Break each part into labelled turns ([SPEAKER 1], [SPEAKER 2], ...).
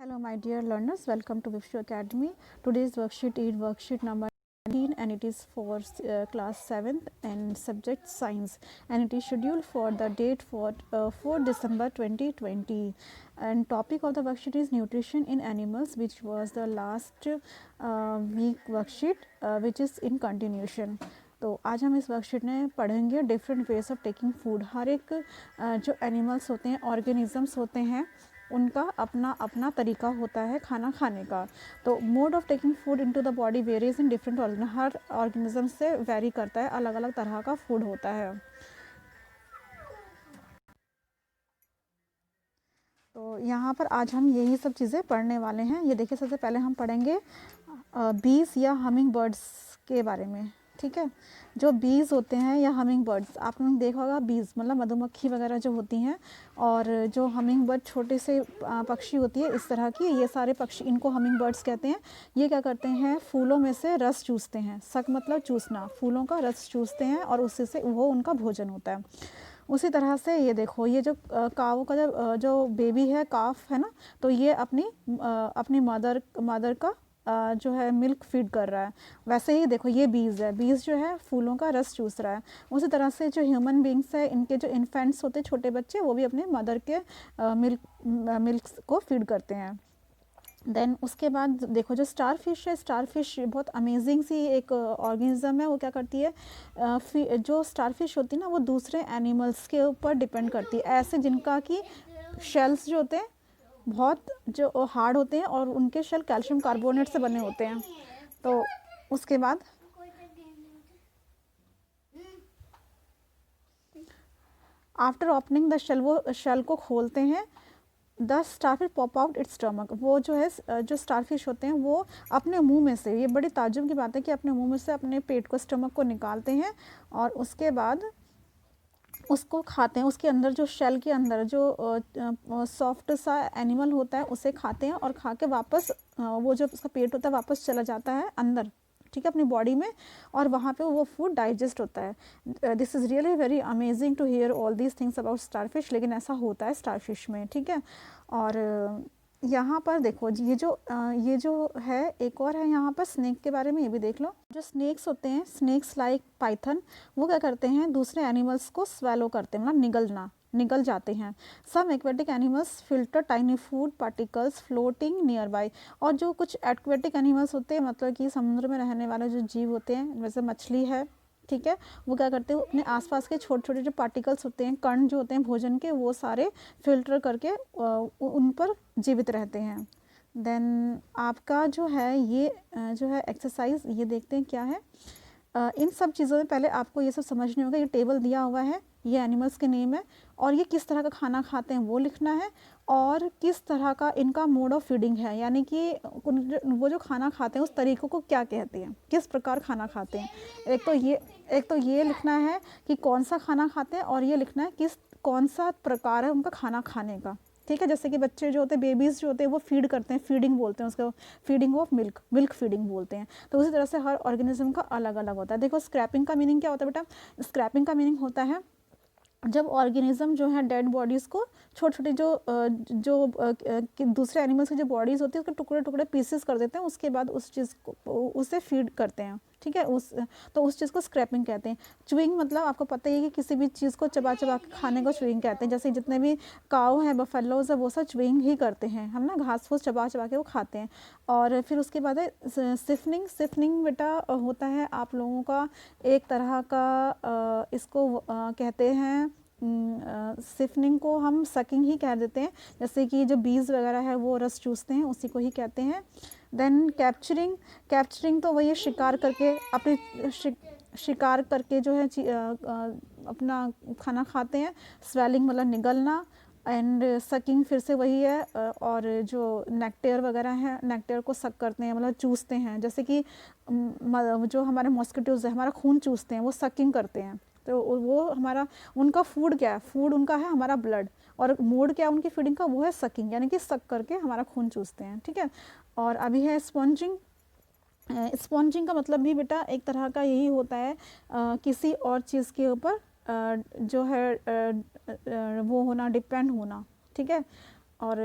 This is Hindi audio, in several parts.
[SPEAKER 1] Hello my dear learners, welcome to Vivshu Academy. Today's worksheet is worksheet number 19 and it is for class 7th and subject science, and it is scheduled for the date for 4 December 2020, and topic of the worksheet is nutrition in animals, which was the last week worksheet which is in continuation. तो आज हम इस वर्कशीट में पढ़ेंगे different ways of taking food. हर एक जो एनिमल्स होते हैं, ऑर्गेनिजम्स होते हैं, उनका अपना अपना तरीका होता है खाना खाने का। तो mode of taking food into the body varies in different organism, her organism से वेरी करता है, अलग अलग तरह का फूड होता है। तो यहाँ पर आज हम यही सब चीज़ें पढ़ने वाले हैं। ये देखिए, सबसे पहले हम पढ़ेंगे बीज या हमिंग बर्ड्स के बारे में। ठीक है, जो बीज होते हैं या हमिंग बर्ड्स, आपने देखा होगा बीज मतलब मधुमक्खी वगैरह जो होती हैं, और जो हमिंग बर्ड छोटे से पक्षी होती है इस तरह की, ये सारे पक्षी, इनको हमिंग बर्ड्स कहते हैं। ये क्या करते हैं, फूलों में से रस चूसते हैं। सक मतलब चूसना, फूलों का रस चूसते हैं और उससे से वो उनका भोजन होता है। उसी तरह से ये देखो, ये जो काव का जो बेबी है, काफ है ना, तो ये अपनी मदर का जो है मिल्क फीड कर रहा है। वैसे ही देखो, ये बीज है, बीज जो है फूलों का रस चूस रहा है। उसी तरह से जो ह्यूमन बींग्स है, इनके जो इन्फेंट्स होते हैं, छोटे बच्चे, वो भी अपने मदर के मिल्क को फीड करते हैं। देन उसके बाद देखो, जो स्टार फिश है, स्टार फिश बहुत अमेजिंग सी एक ऑर्गेनिज्म है। वो क्या करती है, जो स्टार फिश होती है ना, वो दूसरे एनिमल्स के ऊपर डिपेंड करती है, ऐसे जिनका कि शेल्स जो होते हैं बहुत जो हार्ड होते हैं और उनके शेल कैल्शियम कार्बोनेट से बने होते हैं। तो उसके बाद आफ्टर ओपनिंग द शेल, वो शेल को खोलते हैं। The starfish pop out it's stomach, वो जो है जो स्टारफिश होते हैं वो अपने मुंह में से, ये बड़ी ताज्जुब की बात है कि अपने मुंह में से अपने पेट को, स्टमक को निकालते हैं और उसके बाद उसको खाते हैं। उसके अंदर जो शेल के अंदर जो सॉफ्ट सा एनिमल होता है उसे खाते हैं, और खा के वापस वो जो उसका पेट होता है वापस चला जाता है अंदर, ठीक है, अपनी बॉडी में, और वहाँ पे वो फूड डाइजेस्ट होता है। This is really very amazing to hear all these things about starfish, लेकिन ऐसा होता है स्टारफिश में। ठीक है, और यहाँ पर देखो, ये जो है एक और है यहाँ पर स्नेक के बारे में, ये भी देख लो। जो स्नेक्स होते हैं, स्नेक्स लाइक पाइथन, वो क्या करते हैं, दूसरे एनिमल्स को स्वेलो करते हैं, मतलब निगल जाते हैं। Some aquatic animals filter tiny food particles floating nearby, और जो कुछ एक्वेटिक एनिमल्स होते हैं, मतलब कि समुद्र में रहने वाले जो जीव होते हैं, जैसे मछली है, ठीक है, वो क्या करते हैं, अपने आसपास के छोटे छोटे जो पार्टिकल्स होते हैं, कण जो होते हैं भोजन के, वो सारे फिल्टर करके उन पर जीवित रहते हैं। देन आपका जो है ये जो है एक्सरसाइज, ये देखते हैं क्या है। इन सब चीज़ों में पहले आपको ये सब समझने होगा। ये टेबल दिया हुआ है, ये एनिमल्स के नेम है, और ये किस तरह का खाना खाते हैं वो लिखना है, और किस तरह का इनका मोड ऑफ फीडिंग है, यानी कि वो जो खाना खाते हैं उस तरीक़ों को क्या कहते हैं, किस प्रकार खाना खाते हैं। एक तो ये लिखना है कि कौन सा खाना खाते हैं, और ये लिखना है कौन सा प्रकार है उनका खाना खाने का। ठीक है, जैसे कि बच्चे जो होते हैं, बेबीज़ जो होते हैं, वो फीड करते हैं, फीडिंग बोलते हैं उसको, फीडिंग ऑफ मिल्क फीडिंग बोलते हैं। तो उसी तरह से हर ऑर्गेनिज्म का अलग अलग होता है। देखो, स्क्रैपिंग का मीनिंग क्या होता है बेटा, स्क्रैपिंग का मीनिंग होता है जब ऑर्गेनिज्म जो है डेड बॉडीज़ को, छोटे छोटे दूसरे एनिमल्स की जो बॉडीज़ होती है उसके टुकड़े टुकड़े पीसेस कर देते हैं, उसके बाद उस चीज़ को उसे फीड करते हैं। ठीक है, तो उस चीज़ को स्क्रैपिंग कहते हैं। च्यूइंग मतलब आपको पता ही है कि किसी भी चीज़ को चबा चबा के खाने को च्यूइंग कहते हैं। जैसे जितने भी काऊ हैं, बफेलोज है, वो सब च्यूइंग ही करते हैं, हम ना घास फूस चबा चबा के वो खाते हैं। और फिर उसके बाद है सिफनिंग बेटा होता है आप लोगों का एक तरह का, इसको कहते हैं, सिफनिंग को हम सकिंग ही कह देते हैं। जैसे कि जो बीज वगैरह है वो रस चूसते हैं, उसी को ही कहते हैं। देन कैप्चरिंग तो वही शिकार करके, अपने शिकार करके जो है अपना खाना खाते हैं। स्वेलिंग मतलब निगलना, एंड सकिंग फिर से वही है। और जो नेक्टेयर वगैरह है, नेक्टेयर को सक करते हैं, मतलब चूसते हैं। जैसे कि जो हमारे मॉस्किटोज़ है, हमारा खून चूसते हैं, वो सकिंग करते हैं। तो वो हमारा, उनका फूड क्या है, फूड उनका है हमारा ब्लड, और मोड क्या है उनकी फीडिंग का, वो है सकिंग, यानी कि सक करके हमारा खून चूसते हैं। ठीक है, और अभी है स्पॉन्जिंग। स्पॉन्जिंग का मतलब भी बेटा एक तरह का यही होता है, किसी और चीज़ के ऊपर जो है वो होना, डिपेंड होना। ठीक है, और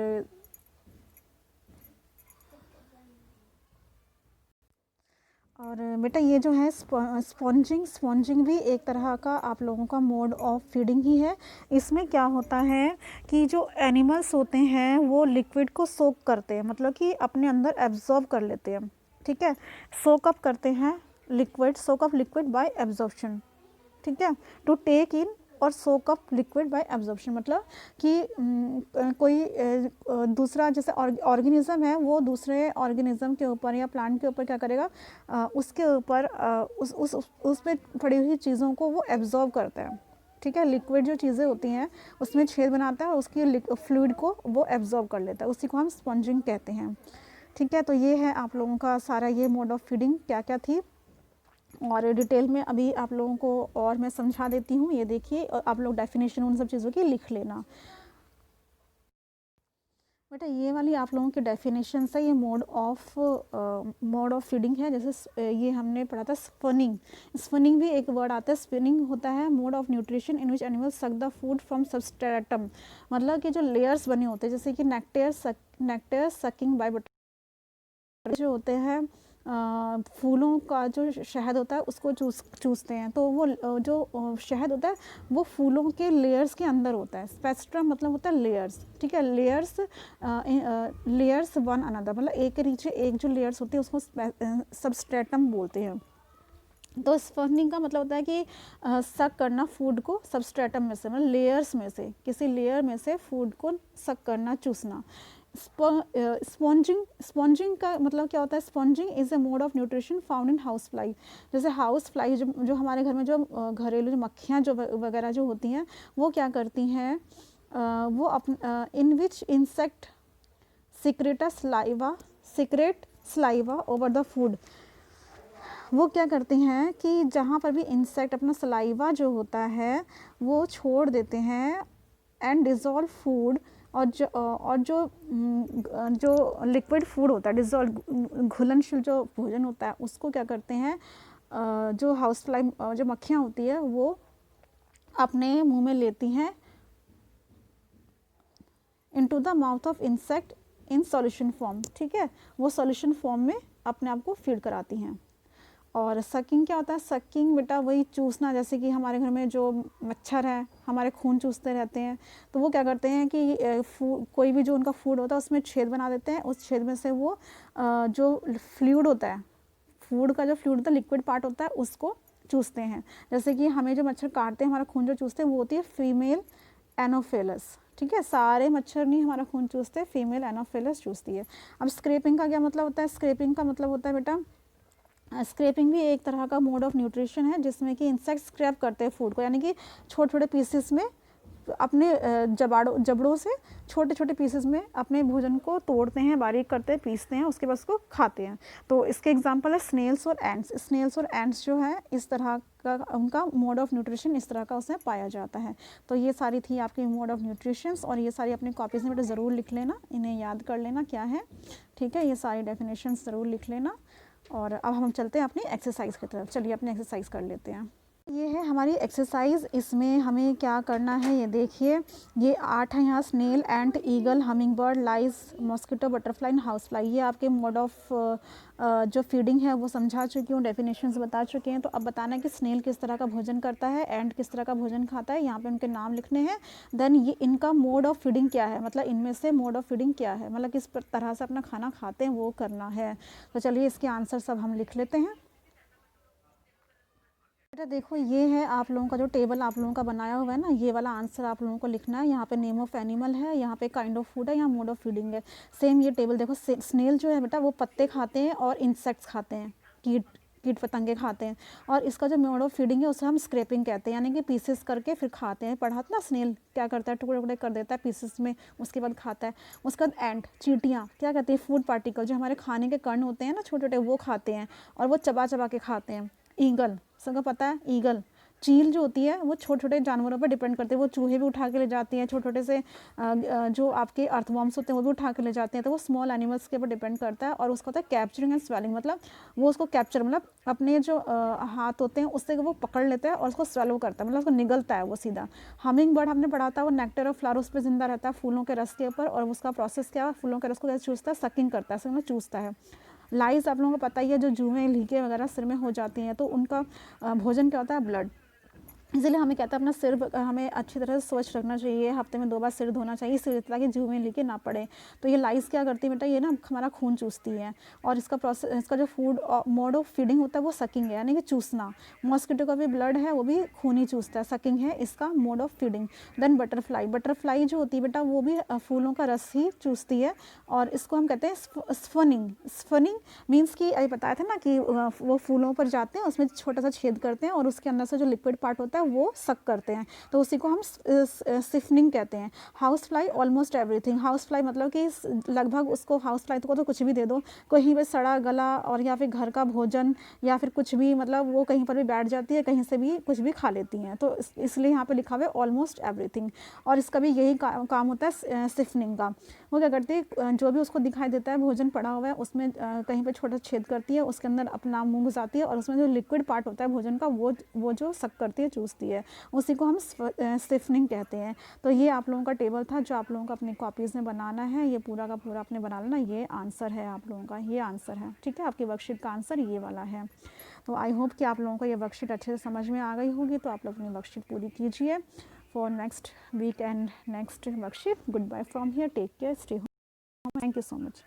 [SPEAKER 1] और बेटा ये जो है स्पॉन्जिंग भी एक तरह का आप लोगों का मोड ऑफ फीडिंग ही है। इसमें क्या होता है कि जो एनिमल्स होते हैं वो लिक्विड को सोक करते हैं, मतलब कि अपने अंदर एब्जॉर्ब कर लेते हैं, ठीक है। सोक अप करते हैं लिक्विड, सोक अप लिक्विड बाय एब्जॉर्प्शन, ठीक है। टू टेक इन और सोक अप लिक्विड बाय एब्जॉर्प्शन, मतलब कि कोई दूसरा जैसे ऑर्गेनिज्म है वो दूसरे ऑर्गेनिज्म के ऊपर या प्लांट के ऊपर क्या करेगा, उसके ऊपर उस पे पड़ी हुई चीज़ों को वो एब्जॉर्ब करता है, ठीक है। लिक्विड जो चीज़ें होती हैं उसमें छेद बनाता है और उसकी फ्लूइड को वो एब्जॉर्ब कर लेता है, उसी को हम स्पॉन्जिंग कहते हैं, ठीक है। तो ये है आप लोगों का सारा ये मोड ऑफ फीडिंग क्या क्या थी, और डिटेल में अभी आप लोगों को और मैं समझा देती हूँ। ये देखिए, और आप लोग डेफिनेशन उन सब चीज़ों की लिख लेना। बेटा ये वाली आप लोगों की डेफिनेशन है, ये मोड ऑफ फीडिंग है। जैसे ये हमने पढ़ा था स्पनिंग, स्पनिंग भी एक वर्ड आता है। स्पिनिंग होता है mode of nutrition in which animal suck the food from substratum, मतलब कि जो लेयर्स बने होते हैं, जैसे कि नेक्टेयर सकिंग बाय बटर जो होते हैं, फूलों का जो शहद होता है उसको चूसते हैं, तो वो जो शहद होता है वो फूलों के लेयर्स के अंदर होता है। स्पेक्ट्रम मतलब होता है लेयर्स, ठीक है। लेयर्स वन अनदर, मतलब एक के नीचे एक जो लेयर्स होती है उसको सबस्ट्रेटम बोलते हैं। तो स्पनिंग का मतलब होता है कि सक करना फूड को सबस्ट्रेटम में से, मतलब लेयर्स में से, किसी लेयर में से फूड को सक करना, चूसना। स्पॉन्जिंग का मतलब क्या होता है, sponging is a mode of nutrition found in house fly. जैसे हाउस फ्लाई जो हमारे घर में जो घरेलू जो मक्खियाँ जो वगैरह जो होती हैं वो क्या करती हैं, वो in which insect secrete saliva over the food, वो क्या करते हैं कि जहाँ पर भी इंसेक्ट अपना सलाइवा जो होता है वो छोड़ देते हैं एंड डिज़ोल्व फूड, और जो लिक्विड फूड होता है, डिज़ोल्व घुलनशील जो भोजन होता है उसको क्या करते हैं, जो हाउस फ्लाई जो मक्खियाँ होती है वो अपने मुंह में लेती हैं into the mouth of insect in solution form, ठीक है। वो सॉल्यूशन फॉर्म में अपने आप को फीड कराती हैं। और सकिंग क्या होता है, सकिंग बेटा वही चूसना, जैसे कि हमारे घर में जो मच्छर है हमारे खून चूसते रहते हैं, तो वो क्या करते हैं कि कोई भी जो उनका फूड होता है उसमें छेद बना देते हैं, उस छेद में से वो जो फ्लूइड होता है, फूड का जो फ्लूइड होता है, लिक्विड पार्ट होता है, उसको चूसते हैं। जैसे कि हमें जो मच्छर काटते हैं, हमारा खून जो चूसते हैं वो होती है फीमेल एनोफिलस, ठीक है। सारे मच्छर नहीं हमारा खून चूसते, फीमेल एनोफिलस चूसती है। अब स्क्रैपिंग का क्या मतलब होता है, स्क्रैपिंग का मतलब होता है बेटा, स्क्रैपिंग भी एक तरह का मोड ऑफ न्यूट्रिशन है जिसमें कि इंसेक्ट स्क्रैप करते हैं फूड को, यानी कि छोटे छोटे पीसेस में अपने जबड़ों से छोटे छोटे पीसेस में अपने भोजन को तोड़ते हैं, बारीक करते हैं, पीसते हैं, उसके बाद उसको खाते हैं। तो इसके एग्जांपल है स्नेल्स और एंट्स। स्नेल्स और एंट्स जो है इस तरह का उनका मोड ऑफ न्यूट्रिशन इस तरह का उसमें पाया जाता है। तो ये सारी थी आपकी मोड ऑफ न्यूट्रिशंस, और ये सारी अपनी कॉपीज़ में बेटा ज़रूर लिख लेना, इन्हें याद कर लेना क्या है, ठीक है। ये सारी डेफिनेशंस ज़रूर लिख लेना। और अब हम चलते हैं अपनी एक्सरसाइज की तरफ। चलिए अपनी एक्सरसाइज कर लेते हैं। ये है हमारी एक्सरसाइज, इसमें हमें क्या करना है ये देखिए, ये 8 है यहाँ, snail, ant, eagle, hummingbird, lice, mosquito, butterfly and house fly. ये आपके मोड ऑफ जो फीडिंग है वो समझा चुकी हूँ, डेफिनेशंस बता चुके हैं। तो अब बताना है कि स्नेल किस तरह का भोजन करता है, एंट किस तरह का भोजन खाता है, यहाँ पे उनके नाम लिखने हैं। देन ये इनका मोड ऑफ फीडिंग क्या है, मतलब इनमें से मोड ऑफ फीडिंग क्या है, मतलब किस तरह से अपना खाना खाते हैं वो करना है। तो चलिए इसके आंसर सब हम लिख लेते हैं। बेटा देखो ये है आप लोगों का जो टेबल आप लोगों का बनाया हुआ है ना, ये वाला आंसर आप लोगों को लिखना है। यहाँ पे नेम ऑफ एनिमल है, यहाँ पे काइंड ऑफ फूड है, यहाँ मोड ऑफ फीडिंग है। सेम ये टेबल देखो, स्नेल जो है बेटा वो पत्ते खाते हैं और इंसेक्ट्स खाते हैं, कीट पतंगे खाते हैं। और इसका जो मोड ऑफ फीडिंग है उसे हम स्क्रैपिंग कहते हैं, यानी कि पीसेस करके फिर खाते हैं। पढ़ा था ना, स्नेल क्या करता है, टुकड़े टुकड़े कर देता है पीसेस में, उसके बाद खाता है। उसके बाद एंट, चींटियाँ क्या कहती है, फूड पार्टिकल जो हमारे खाने के कण होते हैं ना छोटे छोटे, वो खाते हैं और वो चबा चबा के खाते हैं। ईगल, सबको पता है ईगल, चील जो होती है वो छोटे छोटे जानवरों पर डिपेंड करते हैं, वो चूहे भी उठा के ले जाती हैं, छोटे छोटे से जो आपके अर्थवॉर्म्स होते हैं वो भी उठा के ले जाते हैं। तो वो स्मॉल एनिमल्स के ऊपर डिपेंड करता है। और उसका होता है कैप्चरिंग एंड स्वेलिंग, मतलब वो उसको कैप्चर मतलब अपने जो हाथ होते हैं उससे वो पकड़ लेता है और उसको स्वेलो करता है, मतलब उसको निगलता है वो सीधा। हमिंग बर्ड हमने पढ़ा था, वो नेक्टर ऑफ फ्लावर्स पे जिंदा रहता है, फूलों के रस के ऊपर, और उसका प्रोसेस क्या है, फूलों के रस को कैसे चूसता है, सकिंग करता है, मतलब चूसता है। लाइस आप लोगों को पता ही है, जो जुएँ लीकें वगैरह सिर में हो जाती हैं तो उनका भोजन क्या होता है, ब्लड। इसीलिए हमें कहता है अपना सिर हमें अच्छी तरह से स्वच्छ रखना चाहिए, हफ्ते में 2 बार सिर धोना चाहिए, इसलिए ताकि जुएँ लीकें ना पड़े। तो ये लाइस क्या करती है बेटा, ये ना हमारा खून चूसती है, और इसका प्रोसेस, इसका जो फूड मोड ऑफ फीडिंग होता है वो सकिंग है, यानी कि चूसना। मॉस्किटो का भी ब्लड है वो भी खून ही चूसता है, सकिंग है इसका mode of feeding. Then butterfly, butterfly जो होती है बेटा वो भी फूलों का रस ही चूसती है, और इसको हम कहते हैं स्फनिंग। स्फनिंग मीन्स कि अभी बताया था ना कि वो फूलों पर जाते हैं, उसमें छोटा सा छेद करते हैं और उसके अंदर से जो लिक्विड पार्ट होता है वो सक करते हैं, तो उसी को हम सिफनिंग कहते हैं। House fly almost everything, house fly मतलब कि लगभग उसको, हाउस फ्लाई को तो कुछ भी दे दो, कहीं पर सड़ा गला और या फिर घर का भोजन या फिर कुछ भी, मतलब वो कहीं पर भी बैठ जाती है, कहीं से भी कुछ भी खा लेती हैं, तो इसलिए यहाँ पे लिखा हुआ है ऑलमोस्ट एवरीथिंग। और इसका भी यही काम होता है सिफनिंग का। वो क्या करती है, जो भी उसको दिखाई देता है भोजन पड़ा हुआ है उसमें कहीं पर छोटा छेद करती है, उसके अंदर अपना मुँह घुसाती है, और उसमें जो लिक्विड पार्ट होता है भोजन का वो जो सक करती है, चूसती है, उसी को हम स्टिफनिंग कहते हैं। तो ये आप लोगों का टेबल था जो आप लोगों को अपनी कॉपीज़ में बनाना है, ये पूरा का पूरा आपने बना लेना, ये आंसर है आप लोगों का, ये आंसर है, ठीक है। आपकी वर्कशीट का आंसर ये वाला है। तो आई होप कि आप लोगों को ये वर्कशीट अच्छे से समझ में आ गई होगी, तो आप लोग अपनी वर्कशीट पूरी कीजिए for next week and next worksheet. Goodbye from here, take care, stay home, thank you so much.